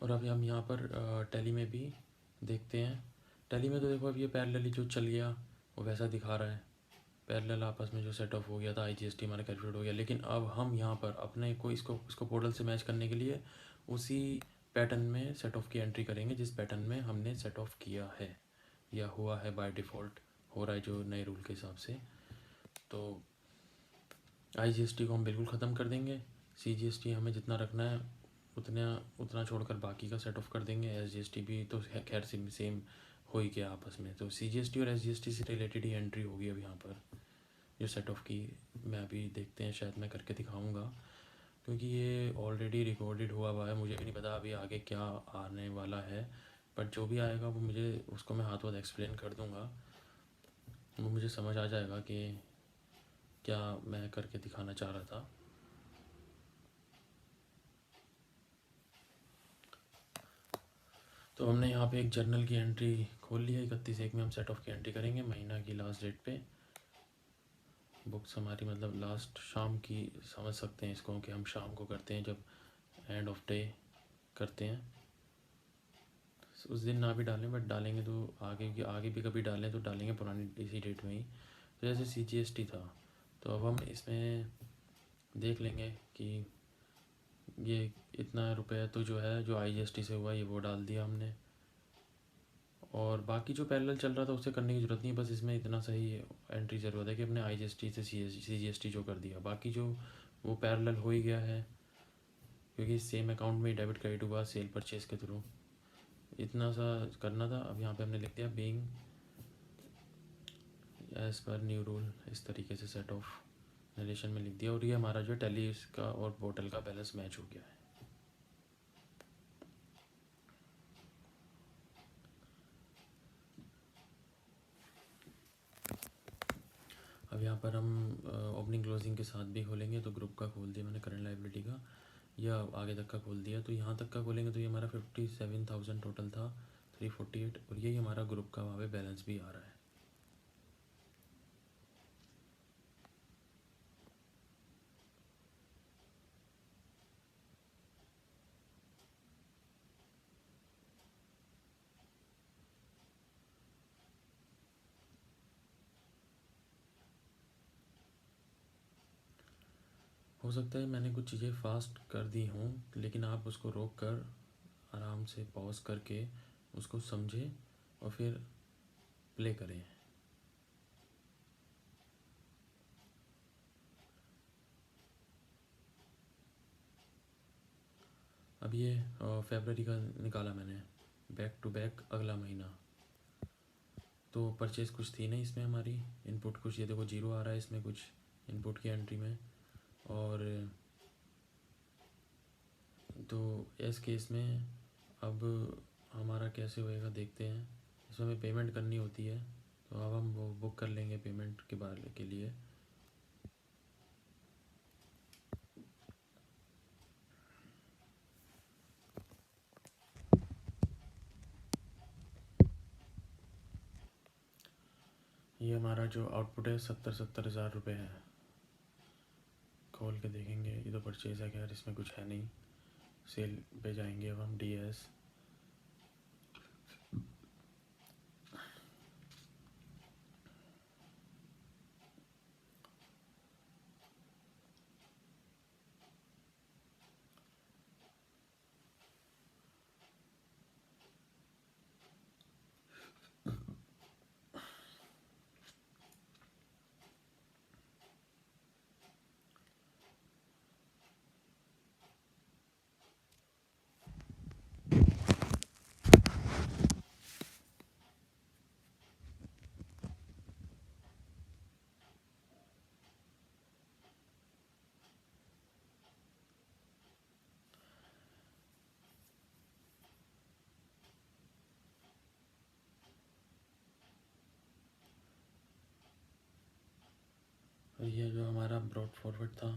और अभी हम यहाँ पर टैली में भी देखते हैं। टैली में तो देखो अब ये पैरेलली जो चल गया वो वैसा दिखा रहा है, पैरेलल आपस में जो सेट ऑफ हो गया था IGST हमारा कैलकुलेट हो गया। लेकिन अब हम यहाँ पर अपने को इसको पोर्टल से मैच करने के लिए उसी पैटर्न में सेट ऑफ की एंट्री करेंगे, जिस पैटर्न में हमने सेट ऑफ किया है या हुआ है, बाय डिफ़ॉल्ट हो रहा है जो नए रूल के हिसाब से। तो IGST को हम बिल्कुल ख़त्म कर देंगे, CGST हमें जितना रखना है उतना छोड़कर बाकी का सेट ऑफ कर देंगे। SGST भी तो खैर सेम हो ही गया आपस में। तो CGST और SGST से रिलेटेड ही एंट्री होगी अब यहाँ पर जो सेट ऑफ की। मैं अभी देखते हैं, शायद मैं करके दिखाऊंगा, क्योंकि ये ऑलरेडी रिकॉर्डेड हुआ है, मुझे भी नहीं पता अभी आगे क्या आने वाला है। बट जो भी आएगा वो मुझे उसको मैं हाथों हाथ एक्सप्लेन कर दूंगा, वो मुझे समझ आ जाएगा कि क्या मैं करके दिखाना चाह रहा था। तो हमने यहाँ पे एक जर्नल की एंट्री खोल ली है, 31/1 में हम सेट ऑफ की एंट्री करेंगे महीना की लास्ट डेट पे। बुक्स हमारी मतलब लास्ट शाम की समझ सकते हैं इसको, कि हम शाम को करते हैं जब एंड ऑफ डे करते हैं। उस दिन ना भी डालें, बट डालेंगे तो आगे भी कभी डालें तो डालेंगे पुरानी इसी डेट में ही। तो जैसे CGST था, तो अब हम इसमें देख लेंगे कि ये इतना रुपये तो जो है जो IGST से हुआ ये वो डाल दिया हमने, और बाकी जो पैरेलल चल रहा था उसे करने की ज़रूरत नहीं है। बस इसमें इतना सही एंट्री ज़रूरत है कि अपने IGST से CGST जो कर दिया, बाकी जो वो पैरेलल हो ही गया है, क्योंकि सेम अकाउंट में डेबिट क्रेडिट हुआ सेल परचेज के थ्रू। इतना सा करना था। अब यहाँ पे हमने लिख दिया being as per new rule, इस तरीके से सेट ऑफ नरेशन में लिख दिया, और ये हमारा जो टैली का और पोर्टल का बैलेंस मैच हो गया है। अब यहाँ पर हम ओपनिंग क्लोजिंग के साथ भी खोलेंगे। तो ग्रुप का खोल दिया मैंने, करंट लाइबिलिटी का, या आगे तक का खोल दिया। तो यहाँ तक का खोलेंगे तो ये हमारा 57,000 टोटल था, 348, और यही हमारा ग्रुप का वहाँ पे बैलेंस भी आ रहा है। हो सकता है मैंने कुछ चीज़ें फास्ट कर दी हों, लेकिन आप उसको रोक कर आराम से पॉज करके उसको समझें और फिर प्ले करें। अब ये फरवरी का निकाला मैंने, बैक टू बैक अगला महीना। तो परचेज़ कुछ थी नहीं इसमें हमारी, इनपुट कुछ, ये देखो 0 आ रहा है इसमें कुछ इनपुट की एंट्री में। और तो इस केस में अब हमारा कैसे होएगा देखते हैं। इसमें हमें पेमेंट करनी होती है, तो अब हम वो बुक कर लेंगे पेमेंट के बारे के लिए। ये हमारा जो आउटपुट है 70,000 रुपये है। खोल के देखेंगे, ये तो परचेज है, खैर इसमें कुछ है नहीं। सेल पे जाएंगे अब हम, DS। और ये जो हमारा ब्रॉड फॉरवर्ड था,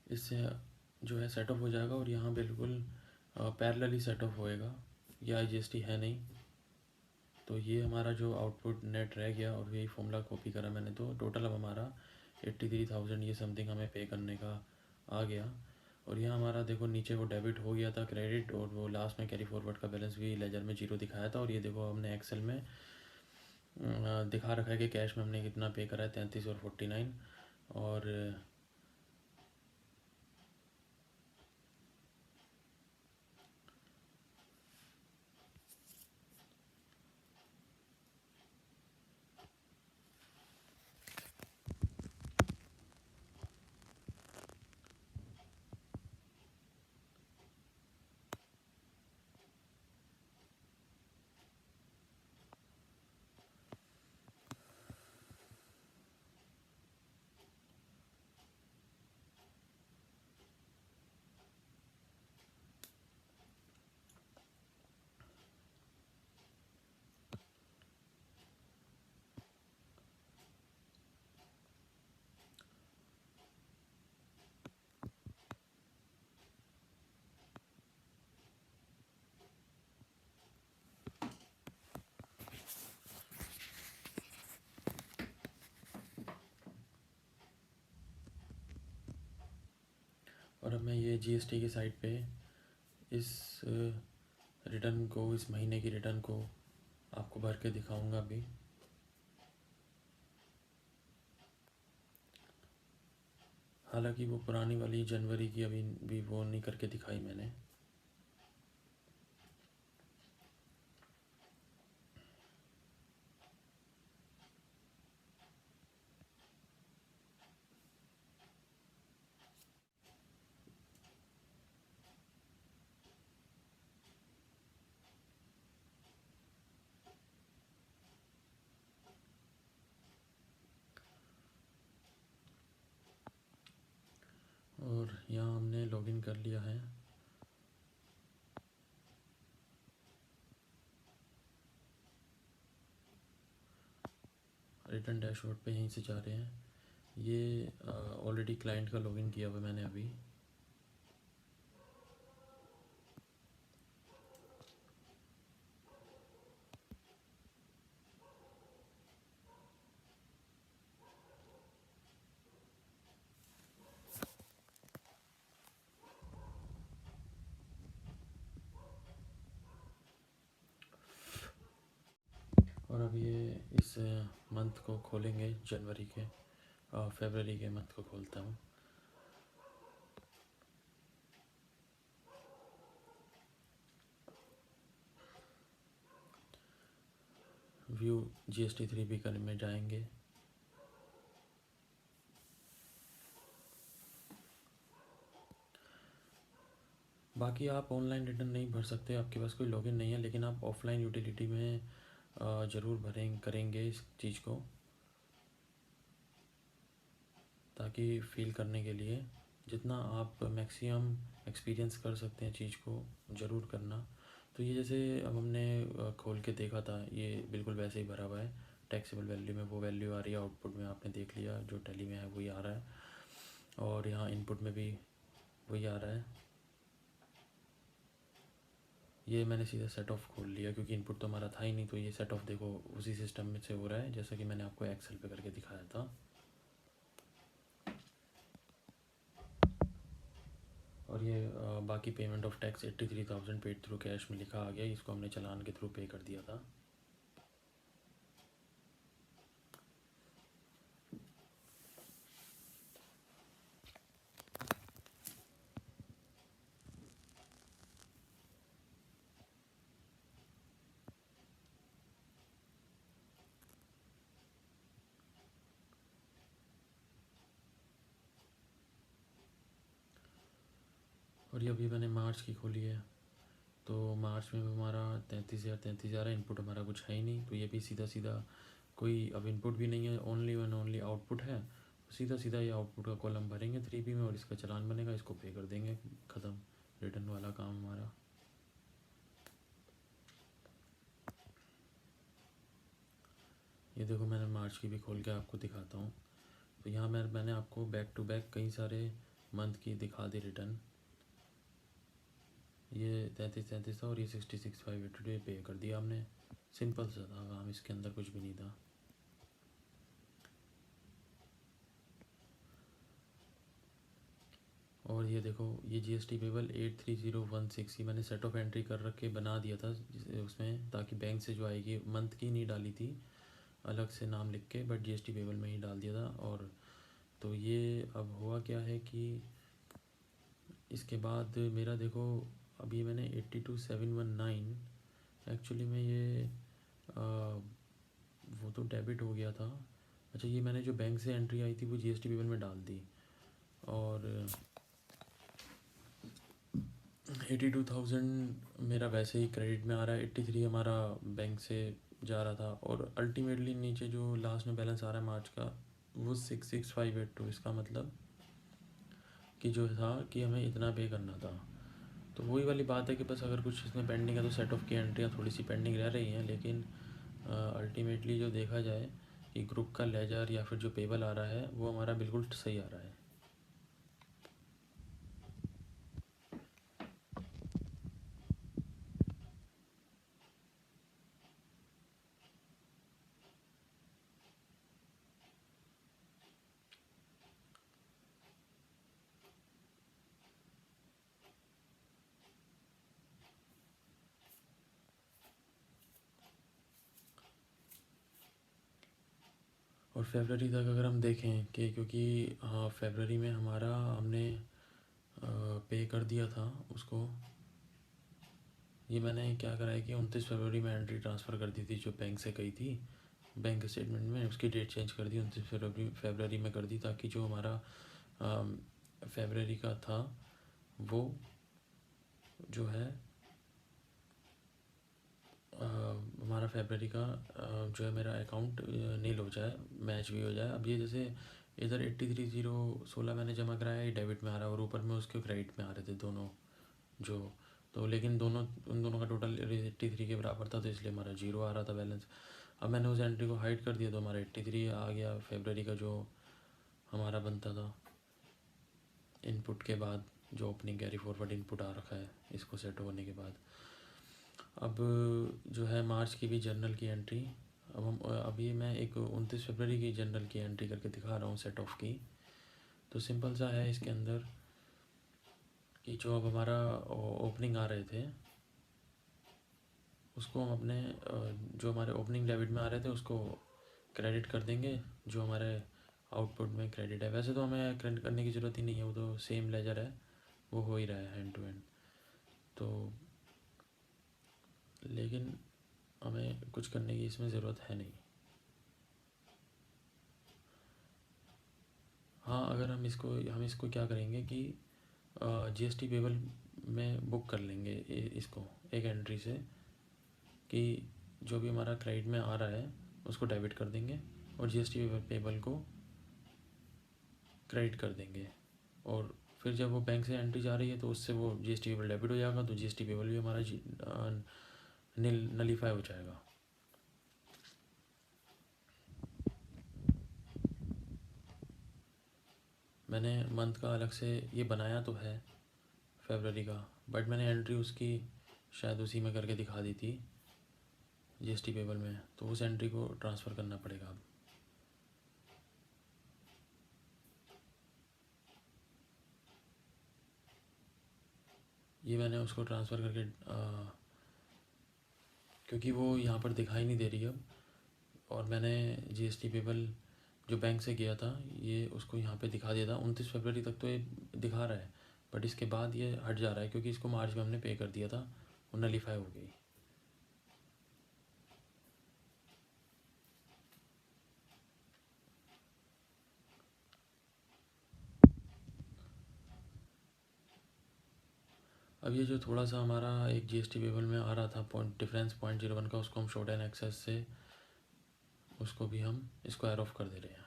इससे जो है सेट ऑफ हो जाएगा और यहाँ बिल्कुल पैरेलली सेट ऑफ होएगा। ये IGST है नहीं, तो ये हमारा जो आउटपुट नेट रह गया और यही फॉर्मूला कॉपी करा मैंने, तो टोटल अब हमारा 83,000 ये समथिंग हमें पे करने का आ गया। और यहाँ हमारा देखो नीचे वो डेबिट हो गया था, क्रेडिट, और वो लास्ट में कैरी फॉरवर्ड का बैलेंस भी लेजर में 0 दिखाया था। और ये देखो हमने एक्सेल में दिखा रखा है कि कैश में हमने कितना पे करा है, 33 और 49। और अब मैं ये GST की साइट पे इस रिटर्न को, इस महीने की रिटर्न को आपको भर के दिखाऊंगा अभी। हालांकि वो पुरानी वाली जनवरी की अभी भी वो नहीं करके दिखाई मैंने। और यहाँ हमने लॉगिन कर लिया है। रिटर्न डैशबोर्ड पे यहीं से जा रहे हैं। ये ऑलरेडी क्लाइंट का लॉगिन किया हुआ मैंने अभी। और अब ये इस मंथ को खोलेंगे, जनवरी के, फरवरी के मंथ को खोलता हूँ। व्यू GST 3 भी करने में जाएंगे। बाकी आप ऑनलाइन रिटर्न नहीं भर सकते, आपके पास कोई लॉगिन नहीं है, लेकिन आप ऑफलाइन यूटिलिटी में ज़रूर करेंगे इस चीज़ को, ताकि फ़ील करने के लिए जितना आप मैक्सिमम एक्सपीरियंस कर सकते हैं चीज़ को ज़रूर करना। तो ये जैसे अब हमने खोल के देखा था, ये बिल्कुल वैसे ही भरा हुआ है, टैक्सेबल वैल्यू में वो वैल्यू आ रही है, आउटपुट में आपने देख लिया जो टैली में है वही आ रहा है, और यहाँ इनपुट में भी वही आ रहा है। ये मैंने सीधा सेट ऑफ खोल लिया क्योंकि इनपुट तो हमारा था ही नहीं, तो ये सेट ऑफ देखो उसी सिस्टम में से हो रहा है जैसा कि मैंने आपको एक्सेल पे करके दिखाया था। और ये बाकी payment of tax 83,000 paid through cash में लिखा आ गया, इसको हमने चालान के थ्रू पे कर दिया था। और ये अभी मैंने मार्च की खोली है, तो मार्च में हमारा 33,000 है, इनपुट हमारा कुछ है ही नहीं, तो ये भी सीधा सीधा कोई अब इनपुट भी नहीं है, ओनली वन ओनली आउटपुट है, सीधा सीधा ये आउटपुट का कॉलम भरेंगे 3P में और इसका चालान बनेगा, इसको पे कर देंगे, ख़त्म, रिटर्न वाला काम हमारा। ये देखो मैंने मार्च की भी खोल के आपको दिखाता हूँ, तो यहाँ मैंने आपको बैक टू बैक कई सारे मंथ की दिखा दी रिटर्न। ये 33 था और ये 66,582 पे कर दिया हमने, सिंपल सा था काम, इसके अंदर कुछ भी नहीं था। और ये देखो ये GST पेबल 83016 की मैंने सेट ऑफ एंट्री कर रख के बना दिया था उसमें, ताकि बैंक से जो आएगी, मंथ की नहीं डाली थी अलग से नाम लिख के, बट GST पेबल में ही डाल दिया था। और तो ये अब हुआ क्या है कि इसके बाद मेरा देखो अभी मैंने 82,719 एक्चुअली में ये वो तो डेबिट हो गया था। अच्छा ये मैंने जो बैंक से एंट्री आई थी वो GST पेबल में डाल दी, और 82,000 मेरा वैसे ही क्रेडिट में आ रहा है, 83 हमारा बैंक से जा रहा था, और अल्टीमेटली नीचे जो लास्ट में बैलेंस आ रहा है मार्च का वो 66,582, इसका मतलब कि जो था कि हमें इतना पे करना था। तो वही वाली बात है कि बस अगर कुछ इसमें पेंडिंग है तो सेट ऑफ की एंट्रियाँ थोड़ी सी पेंडिंग रह रही हैं, लेकिन अल्टीमेटली जो देखा जाए कि ग्रुप का लेजर या फिर जो पेबल आ रहा है वो हमारा बिल्कुल सही आ रहा है। और फेबररी तक अगर हम देखें कि क्योंकि हाँ फेबररी में हमारा हमने पे कर दिया था उसको, ये मैंने क्या करा है कि 29 फरवरी में एंट्री ट्रांसफ़र कर दी थी जो बैंक से कही थी, बैंक स्टेटमेंट में उसकी डेट चेंज कर दी, 29 फरवरी में कर दी, ताकि जो हमारा फेबररी का था वो जो है हमारा फेबररी का जो है मेरा अकाउंट नील हो जाए, मैच भी हो जाए। अब ये जैसे इधर 83,016 मैंने जमा कराया, ये डेबिट में आ रहा है और ऊपर में उसके क्रेडिट में आ रहे थे दोनों जो, तो लेकिन उन दोनों का टोटल 83 के बराबर था, तो इसलिए हमारा जीरो आ रहा था बैलेंस। अब मैंने उस एंट्री को हाइड कर दिया तो हमारा 83 आ गया फेबररी का जो हमारा बनता था इनपुट के बाद, जो ओपनिंग कैरी फॉरवर्ड इनपुट आ रखा है इसको सेट होने के बाद। अब जो है मार्च की भी जर्नल की एंट्री, अभी मैं एक 29 फरवरी की जर्नल की एंट्री करके दिखा रहा हूँ सेट ऑफ की। तो सिंपल सा है इसके अंदर कि जो अब हमारा ओपनिंग आ रहे थे उसको हम अपने जो हमारे ओपनिंग डेबिट में आ रहे थे उसको क्रेडिट कर देंगे, जो हमारे आउटपुट में क्रेडिट है। वैसे तो हमें क्रेडिट करने की ज़रूरत ही नहीं है, वो तो सेम लेजर है, वो हो ही रहा है हैंड टू हैंड, तो लेकिन हमें कुछ करने की इसमें ज़रूरत है नहीं। हाँ अगर हम इसको क्या करेंगे कि GST पेबल में बुक कर लेंगे इसको एक एंट्री से कि जो भी हमारा क्रेडिट में आ रहा है उसको डेबिट कर देंगे और जीएसटी पेबल को क्रेडिट कर देंगे। और फिर जब वो बैंक से एंट्री जा रही है तो उससे वो जीएसटी पेबल डेबिट हो जाएगा, तो जीएसटी पेबल भी हमारा नलीफाई हो जाएगा। मैंने मंथ का अलग से ये बनाया तो है फरवरी का, बट मैंने एंट्री उसकी शायद उसी में करके दिखा दी थी जीएसटी पेबल में, तो उस एंट्री को ट्रांसफ़र करना पड़ेगा अब। ये मैंने उसको ट्रांसफ़र करके क्योंकि वो यहाँ पर दिखाई नहीं दे रही अब, और मैंने जीएसटी पेबल जो बैंक से गया था ये उसको यहाँ पे दिखा दिया था 29 फरवरी तक, तो ये दिखा रहा है, बट इसके बाद ये हट जा रहा है क्योंकि इसको मार्च में हमने पे कर दिया था, वो नलीफाई हो गई। अब ये जो थोड़ा सा हमारा एक जीएसटी पेबल में आ रहा था पॉइंट डिफरेंस 0.01 का, उसको हम शॉर्ट एंड एक्सेस से उसको भी हम स्क्वायर ऑफ कर दे रहे हैं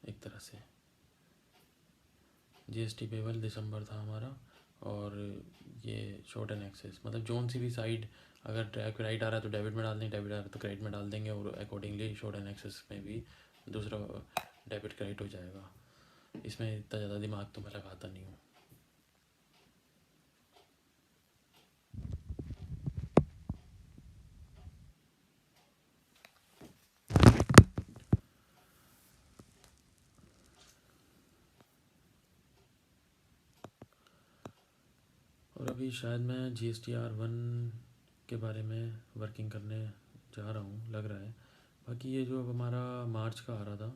एक तरह से। जीएसटी पेबल दिसंबर था हमारा, और ये शॉर्ट एंड एक्सेस मतलब जोन सी भी साइड अगर क्रेडिट आ रहा है तो डेबिट में डाल देंगे, डेबिट आ रहा है तो क्रेडिट में डाल देंगे, और अकॉर्डिंगली शॉर्ट एंड एक्सेस में भी दूसरा डेबिट क्रेडिट हो जाएगा। इसमें इतना ज़्यादा दिमाग तो मैं लगाता नहीं हूँ। और अभी शायद मैं GSTR 1 के बारे में वर्किंग करने जा रहा हूँ लग रहा है। बाकी ये जो अब हमारा मार्च का आ रहा था,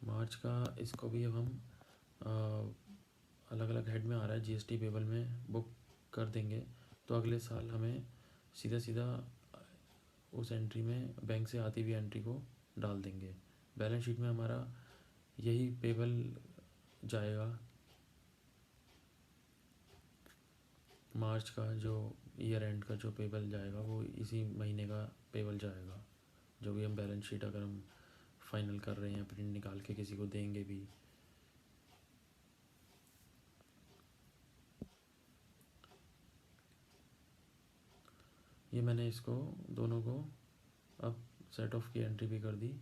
मार्च का इसको भी अब हम अलग अलग हेड में आ रहा है जीएसटी पेबल में बुक कर देंगे, तो अगले साल हमें सीधा सीधा उस एंट्री में बैंक से आती हुई एंट्री को डाल देंगे। बैलेंस शीट में हमारा यही पेबल जाएगा, मार्च का जो ईयर एंड का जो पेबल जाएगा वो इसी महीने का पेबल जाएगा। जो भी हम बैलेंस शीट अगर हम फाइनल कर रहे हैं, प्रिंट निकाल के किसी को देंगे भी, ये मैंने इसको दोनों को अब सेट ऑफ की एंट्री भी कर दी।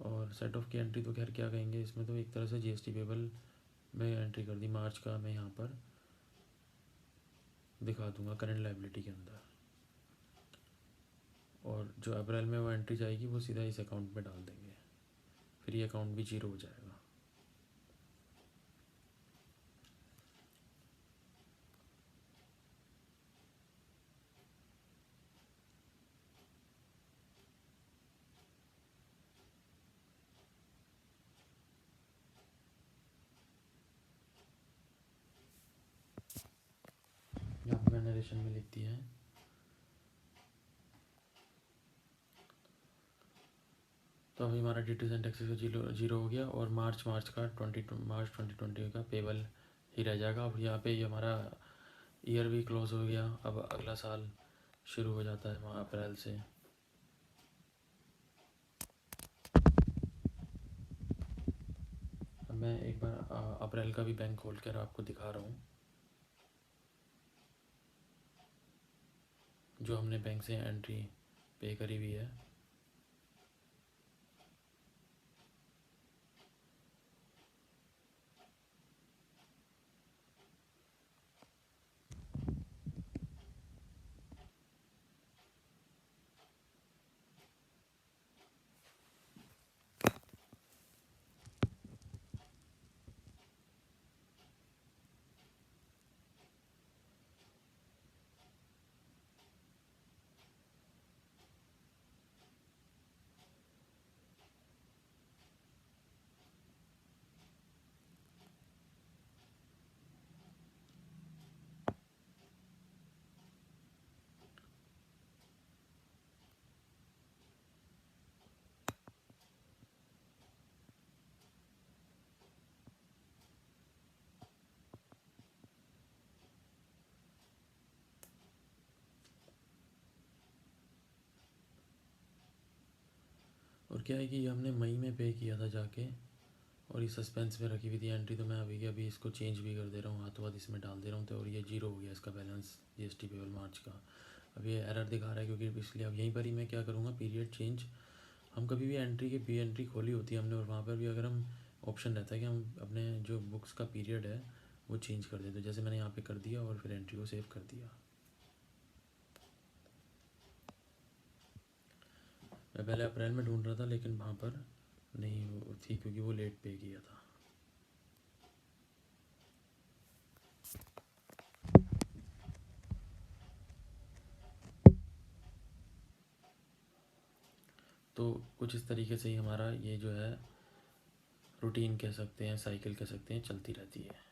और सेट ऑफ की एंट्री तो खैर क्या कहेंगे, इसमें तो एक तरह से जीएसटी पेबल में एंट्री कर दी। मार्च का मैं यहाँ पर दिखा दूंगा करंट लायबिलिटी के अंदर, और जो अप्रैल में वो एंट्री जाएगी वो सीधा इस अकाउंट में डाल देंगे, फिर ये अकाउंट भी जीरो हो जाएगा। यहाँ पर मैंने नरेशन में लिख दिया है। तो अभी हमारा ड्यूटीज एंड टैक्सेस का जीरो हो गया, और मार्च का मार्च 2020 का पेबल ही रह जाएगा। अब यहाँ पे ये हमारा ईयर भी क्लोज हो गया, अब अगला साल शुरू हो जाता है वहाँ अप्रैल से। अब मैं एक बार अप्रैल का भी बैंक खोल कर आपको दिखा रहा हूँ, जो हमने बैंक से एंट्री पे करी हुई है। क्या है कि ये हमने मई में पे किया था जाके, और ये सस्पेंस में रखी हुई थी एंट्री, तो मैं अभी इसको चेंज भी कर दे रहा हूँ, हाथों हाथ इसमें डाल दे रहा हूँ, तो और ये 0 हो गया इसका बैलेंस जीएसटी पेबल मार्च का। अब ये एरर दिखा रहा है क्योंकि इसलिए अब यहीं पर ही मैं क्या करूँगा, पीरियड चेंज। हम कभी भी एंट्री की पी एंट्री खोली होती है हमने, और वहाँ पर भी अगर हम ऑप्शन रहता है कि हम अपने जो बुक्स का पीरियड है वो चेंज कर दें, तो जैसे मैंने यहाँ पे कर दिया और फिर एंट्री को सेव कर दिया। मैं पहले अप्रैल में ढूंढ रहा था लेकिन वहाँ पर नहीं वो थी क्योंकि वो लेट पे किया था। तो कुछ इस तरीके से ही हमारा ये जो है रूटीन कह सकते हैं, साइकिल कह सकते हैं, चलती रहती है।